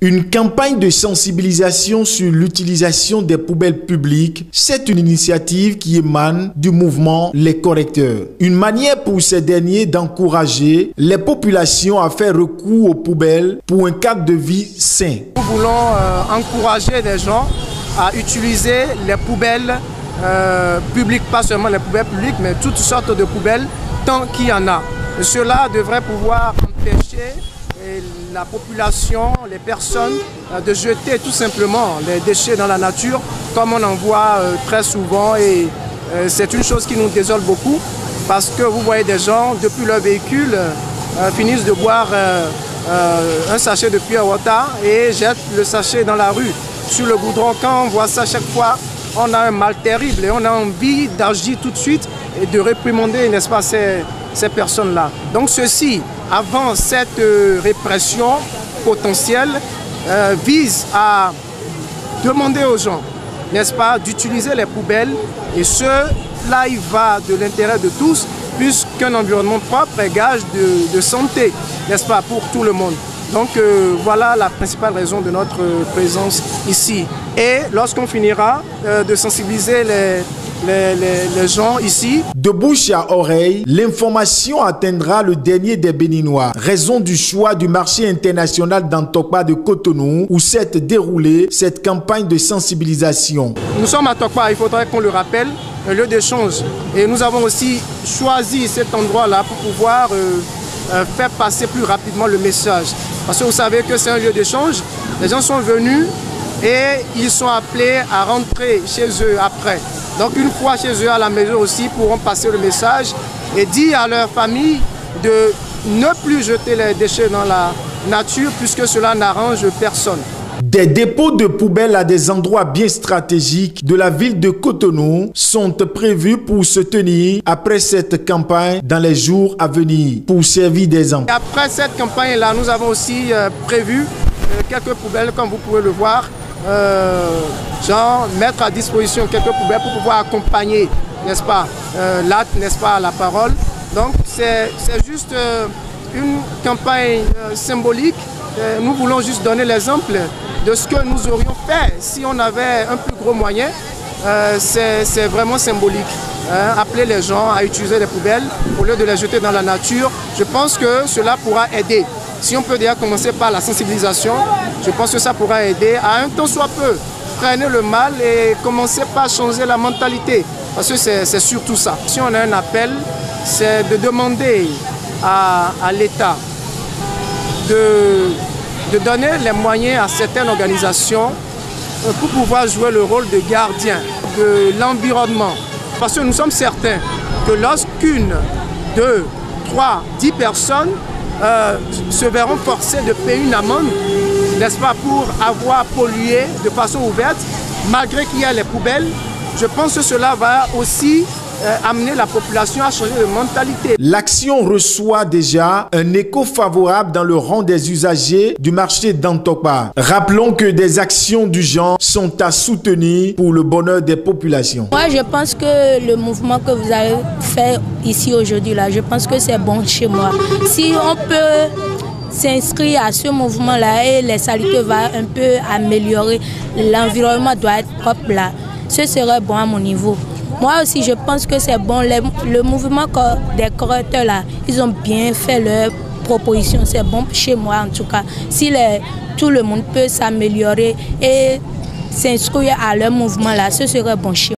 Une campagne de sensibilisation sur l'utilisation des poubelles publiques, c'est une initiative qui émane du mouvement Les Correcteurs. Une manière pour ces derniers d'encourager les populations à faire recours aux poubelles pour un cadre de vie sain. Nous voulons encourager les gens à utiliser les poubelles publiques, pas seulement les poubelles publiques, mais toutes sortes de poubelles, tant qu'il y en a. Cela devrait pouvoir empêcher la population, les personnes, de jeter tout simplement les déchets dans la nature, comme on en voit très souvent. Et c'est une chose qui nous désole beaucoup, parce que vous voyez des gens, depuis leur véhicule, finissent de boire un sachet de pure water et jettent le sachet dans la rue, sur le goudron. Quand on voit ça chaque fois, on a un mal terrible et on a envie d'agir tout de suite et de réprimander, n'est-ce pas, ces personnes-là. Donc ceci, avant cette répression potentielle, vise à demander aux gens, n'est-ce pas, d'utiliser les poubelles. Et cela, il va de l'intérêt de tous, puisqu'un environnement propre est gage de santé, n'est-ce pas, pour tout le monde. Donc voilà la principale raison de notre présence ici. Et lorsqu'on finira de sensibiliser les gens ici, de bouche à oreille, l'information atteindra le dernier des Béninois. Raison du choix du marché international d'Antokpa de Cotonou, où s'est déroulée cette campagne de sensibilisation. Nous sommes à Tokpa, il faudrait qu'on le rappelle, un lieu d'échange. Et nous avons aussi choisi cet endroit-là pour pouvoir faire passer plus rapidement le message. Parce que vous savez que c'est un lieu d'échange. Les gens sont venus et ils sont appelés à rentrer chez eux après. Donc une fois chez eux à la maison aussi, pourront passer le message et dire à leur famille de ne plus jeter les déchets dans la nature, puisque cela n'arrange personne. Des dépôts de poubelles à des endroits bien stratégiques de la ville de Cotonou sont prévus pour se tenir après cette campagne dans les jours à venir pour servir des enfants. Après cette campagne-là, nous avons aussi prévu quelques poubelles, comme vous pouvez le voir, genre mettre à disposition quelques poubelles pour pouvoir accompagner, n'est-ce pas, l'acte, n'est-ce pas, la parole. Donc c'est juste une campagne symbolique. Nous voulons juste donner l'exemple de ce que nous aurions fait si on avait un plus gros moyen. C'est vraiment symbolique. Appeler les gens à utiliser les poubelles au lieu de les jeter dans la nature. Je pense que cela pourra aider. Si on peut déjà commencer par la sensibilisation, je pense que ça pourra aider à un temps soit peu freiner le mal et commencer par changer la mentalité. Parce que c'est surtout ça. Si on a un appel, c'est de demander à l'État de donner les moyens à certaines organisations pour pouvoir jouer le rôle de gardien de l'environnement. Parce que nous sommes certains que lorsqu'une, 2, 3, 10 personnes se verront forcées de payer une amende, n'est-ce pas, pour avoir pollué de façon ouverte, malgré qu'il y a les poubelles, je pense que cela va aussi amener la population à changer de mentalité. L'action reçoit déjà un écho favorable dans le rang des usagers du marché d'Antokpa. Rappelons que des actions du genre sont à soutenir pour le bonheur des populations. Moi, je pense que le mouvement que vous avez fait ici aujourd'hui, là, je pense que c'est bon chez moi. Si on peut s'inscrire à ce mouvement-là et les saletés vont un peu améliorer, l'environnement doit être propre là, ce serait bon à mon niveau. Moi aussi, je pense que c'est bon. Le mouvement des correcteurs, là, ils ont bien fait leurs propositions. C'est bon chez moi, en tout cas. Si tout le monde peut s'améliorer et s'inscrire à leur mouvement, là, ce serait bon chez moi.